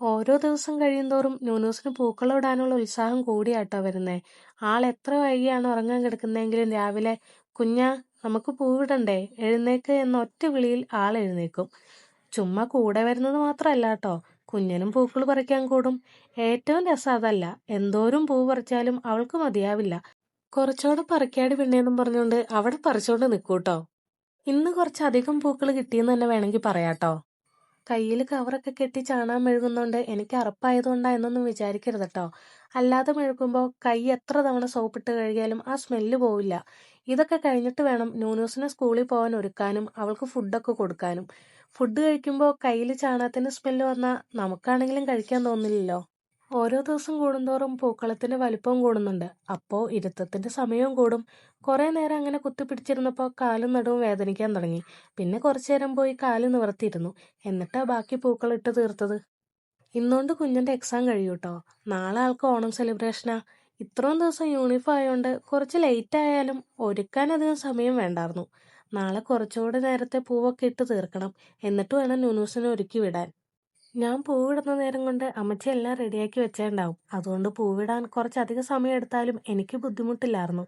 ഓരോ ദിവസം കഴിയുന്തോറും ന്യൂനൂസിന് പൂക്കളമിടാനുള്ള ഉത്സാഹം കൂടിയാട്ടോ വരുന്നേ. എത്ര വൈകിയാണ് ഉറങ്ങാൻ കിടക്കുന്നെങ്കിലും രാവിലെ കുഞ്ഞാ നമുക്ക് പൂവിടണ്ടേ എഴുന്നേക്ക് എന്ന ഒറ്റ വിളിയിൽ എഴുന്നേക്കും. ചുമ്മാ കൂടെ വരുന്നത് മാത്രമല്ല കേട്ടോ, കുഞ്ഞനും പൂക്കൾ പറിക്കാൻ കൂടും. ഏറ്റവും രസം അതല്ല, എന്തോരം പൂ പറിച്ചാലും അവൾക്ക് മതിയാവില്ല. കുറച്ചുകൂടെ പറിക്കാടി പിന്നെയെന്നും പറഞ്ഞുകൊണ്ട് അവിടെ പറിച്ചോണ്ട് നിൽക്കൂട്ടോ. ഇന്ന് കുറച്ചധികം പൂക്കൾ കിട്ടിയെന്ന് തന്നെ വേണമെങ്കിൽ പറയാട്ടോ. കയ്യിൽ കവറൊക്കെ കെട്ടി ചാണാൻ മെഴുകുന്നോണ്ട് എനിക്ക് അറപ്പായതുകൊണ്ടാ എന്നൊന്നും വിചാരിക്കരുത് കേട്ടോ. അല്ലാതെ മെഴുകുമ്പോൾ കൈ എത്ര തവണ സോപ്പിട്ട് കഴുകിയാലും ആ സ്മെല്ല് പോവില്ല. ഇതൊക്കെ കഴിഞ്ഞിട്ട് വേണം ന്യൂനൂസിനെ സ്കൂളിൽ പോകാൻ ഒരുക്കാനും അവൾക്ക് ഫുഡൊക്കെ കൊടുക്കാനും. ഫുഡ് കഴിക്കുമ്പോൾ കയ്യിൽ ചാണകത്തിന്റെ സ്മെല്ല് വന്നാൽ നമുക്കാണെങ്കിലും കഴിക്കാൻ തോന്നില്ലല്ലോ. ഓരോ ദിവസം കൂടുന്തോറും പൂക്കളത്തിന്റെ വലിപ്പവും കൂടുന്നുണ്ട്. അപ്പോ ഇരുത്തത്തിന്റെ സമയവും കൂടും. കുറെ നേരം അങ്ങനെ കുത്തിപ്പിടിച്ചിരുന്നപ്പോ കാലും നടുവും വേദനിക്കാൻ തുടങ്ങി. പിന്നെ കുറച്ചു നേരം പോയി കാല് നിവർത്തിയിരുന്നു. എന്നിട്ടാ ബാക്കി പൂക്കൾ ഇട്ട് തീർത്തത്. ഇന്നുകൊണ്ട് കുഞ്ഞിന്റെ എക്സാം കഴിയൂട്ടോ. നാളെ ആൾക്ക് ഓണം സെലിബ്രേഷനാ. ഇത്രയും ദിവസം യൂണിഫോം ആയതുകൊണ്ട് കുറച്ച് ലേറ്റ് ആയാലും ഒരുക്കാൻ അധികം സമയം വേണ്ടായിരുന്നു. നാളെ കുറച്ചുകൂടി നേരത്തെ പൂവൊക്കെ ഇട്ട് തീർക്കണം. എന്നിട്ട് വേണം ന്യൂനൂസിനെ ഒരുക്കി വിടാൻ. ഞാൻ പൂവിടുന്ന നേരം കൊണ്ട് അമ്മച്ചി എല്ലാം റെഡിയാക്കി വെച്ചിട്ടുണ്ടാവും. അതുകൊണ്ട് പൂവിടാൻ കുറച്ചധികം സമയം എടുത്താലും എനിക്ക് ബുദ്ധിമുട്ടില്ലായിരുന്നു.